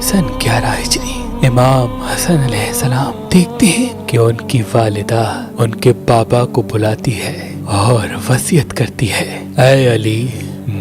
सन 11 हिजरी इमाम हसन अलैहिस्सलाम देखते हैं कि उनकी वालिदा उनके बाबा को बुलाती है और वसीयत करती है, ऐ अली,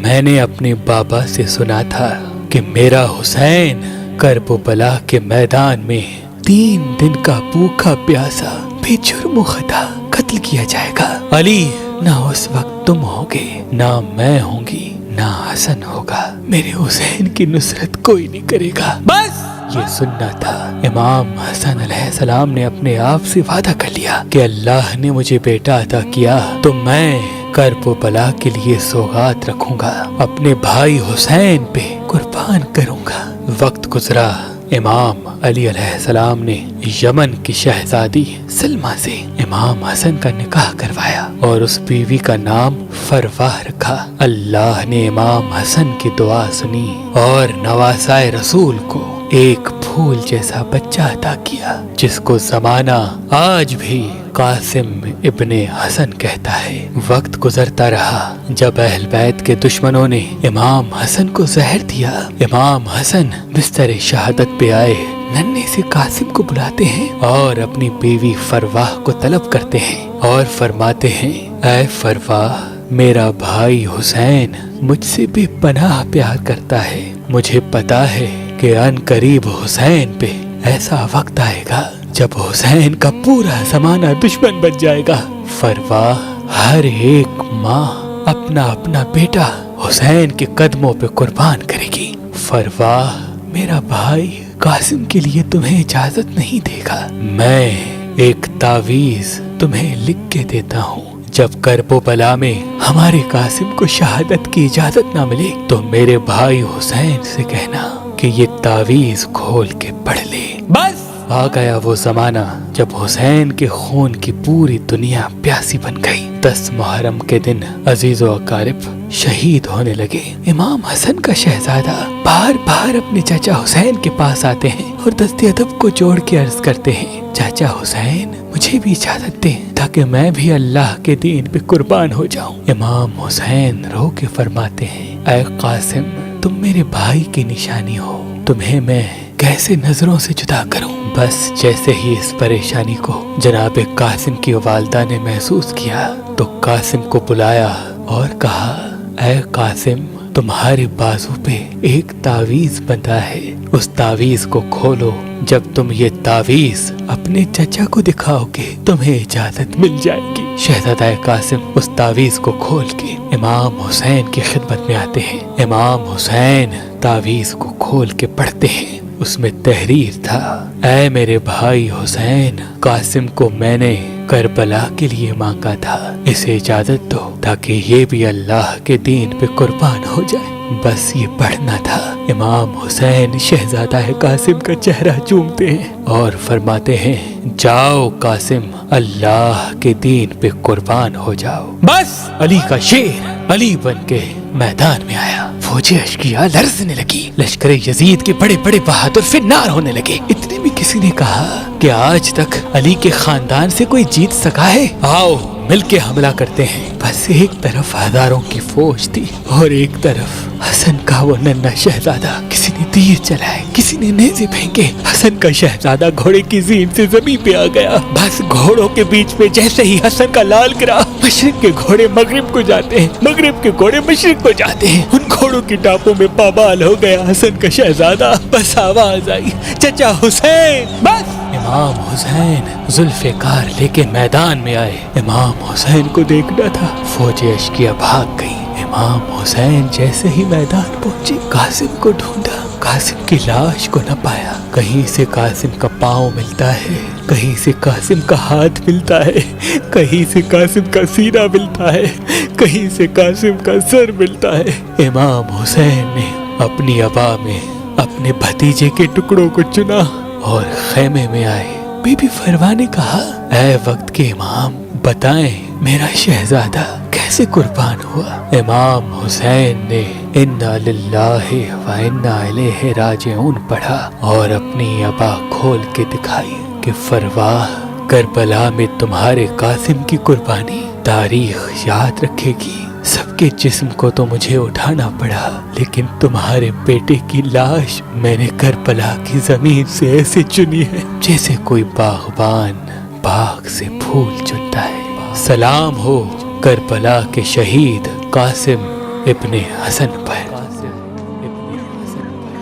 मैंने अपने बाबा से सुना था कि मेरा हुसैन करबला के मैदान में 3 दिन का भूखा प्यासा बेजुर्म खता कत्ल किया जाएगा। अली, ना उस वक्त तुम होगे, ना मैं होंगी, ना हसन होगा, मेरे हुसैन की नुसरत कोई नहीं करेगा। बस ये सुनना था। इमाम हसन अलैहिस्सलाम ने अपने आप से वादा कर लिया कि अल्लाह ने मुझे बेटा अता किया तो मैं करबला के लिए सौगात रखूंगा, अपने भाई हुसैन पे कुर्बान करूंगा। वक्त गुजरा, इमाम अली अलैहिस्सलाम ने यमन की शहजादी सलमा से इमाम हसन का निकाह करवाया और उस बीवी का नाम फरवाह रखा। अल्लाह ने इमाम हसन की दुआ सुनी और नवासाए रसूल को एक फूल जैसा बच्चा अता किया, जिसको जमाना आज भी कासिम इब्ने हसन कहता है। वक्त गुजरता रहा, जब अहल बैत के दुश्मनों ने इमाम हसन को जहर दिया, इमाम हसन बिस्तर शहादत पे आए, नन्हे से कासिम को बुलाते हैं और अपनी बीवी फरवाह को तलब करते हैं और फरमाते हैं, ऐ फरवाह, मेरा भाई हुसैन मुझसे बेपनाह प्यार करता है। मुझे पता है कि अन करीब हुसैन पे ऐसा वक्त आएगा जब हुसैन का पूरा जमाना दुश्मन बन जाएगा। फरवाह, हर एक माँ अपना अपना बेटा हुसैन के कदमों पे कुर्बान करेगी। फरवाह, मेरा भाई कासिम के लिए तुम्हें इजाजत नहीं देगा। मैं एक तावीज तुम्हें लिख के देता हूँ, जब करबला में हमारे कासिम को शहादत की इजाजत ना मिले तो मेरे भाई हुसैन से कहना कि ये तावीज खोल के पढ़ ले। बस आ गया वो जमाना जब हुसैन के खून की पूरी दुनिया प्यासी बन गई। 10 मुहर्रम के दिन अजीजो अकारिब शहीद होने लगे। इमाम हसन का शहजादा बार बार अपने चाचा हुसैन के पास आते हैं और दस्ते अदब को जोड़ के अर्ज करते हैं, चाचा हुसैन, मुझे भी इजाजत दें ताकि मैं भी अल्लाह के दीन पे कुर्बान हो जाऊं। इमाम हुसैन रो के फरमाते हैं, ऐ कासिम, तुम मेरे भाई की निशानी हो, तुम्हें मैं कैसे नजरों से जुदा करूं। बस जैसे ही इस परेशानी को जनाब कासिम की वालिदा ने महसूस किया तो कासिम को बुलाया और कहा, ऐ कासिम, तुम्हारे बाजू पे एक तावीज बंधा है, उस तावीज को खोलो। जब तुम ये तावीज अपने चचा को दिखाओगे तुम्हें इजाजत मिल जाएगी। शहजादा कासिम उस तावीज को खोल के इमाम हुसैन की खिदमत में आते हैं। इमाम हुसैन तावीज को खोल के पढ़ते हैं। उसमें तहरीर था, ऐ मेरे भाई हुसैन, कासिम को मैंने करबला के लिए मांगा था, इसे इजाजत दो ताकि ये भी अल्लाह के दीन पे कुर्बान हो जाए। बस ये पढ़ना था। इमाम हुसैन शहजादा कासिम का चेहरा चूमते हैं और फरमाते हैं, जाओ कासिम, अल्लाह के दीन पे कुर्बान हो जाओ। बस अली का शेर अली बन के मैदान में आया। फौजी अश्किया लरजने लगी, लश्कर यजीद के बड़े बड़े बहादुर फिन्नार होने लगे। इतने में किसी ने कहा कि आज तक अली के खानदान से कोई जीत सका है, आओ मिलके हमला करते हैं। बस एक तरफ हजारों की फौज थी और एक तरफ हसन का वो नन्हा शहजादा। किसी ने तीर चलाए, किसी ने नेज़े फेंके। हसन का शहजादा घोड़े की जीन से जमीन पे आ गया। बस घोड़ों के बीच में जैसे ही हसन का लाल गिरा, मशरिक के घोड़े मगरिब को जाते हैं, मगरिब के घोड़े मशरिक को जाते हैं। उन घोड़ों की टापों में पामाल हो गया हसन का शहजादा। बस आवाज आई, चचा हुसैन। बस इमाम हुसैन जुल्फ़िकार लेके मैदान में आए। इमाम हुसैन को देखना था। फौजी अश्किया भाग गई। इमाम हुसैन जैसे ही मैदान पहुंचे, कासिम को ढूंढा, कासिम की लाश को न पाया। कहीं से कासिम का पाँव मिलता है, कहीं से कासिम का हाथ मिलता है, कहीं से कासिम का सीना मिलता है, कहीं से कासिम का सर मिलता है। इमाम हुसैन ने अपनी अबा में अपने भतीजे के टुकड़ों को चुना और खेमे में आए। बीबी फरवा ने कहा, ऐ वक्त के इमाम, बताएं मेरा शहजादा कैसे कुर्बान हुआ। इमाम हुसैन ने इन्ना लिल्लाहि व इन्ना इलैहि राजिऊन पढ़ा और अपनी अबा खोल के दिखाई कि फरवाह, करबला में तुम्हारे कासिम की कुर्बानी तारीख याद रखेगी, سب کے جسم کو تو مجھے اٹھانا پڑا، لیکن تمہارے بیٹے کی لاش میں نے کربلا کی زمین سے ایسے چنی ہے جیسے کوئی باغبان باغ سے پھول چنتا ہے۔ سلام ہو کربلا کے شہید قاسم ابن حسن پر۔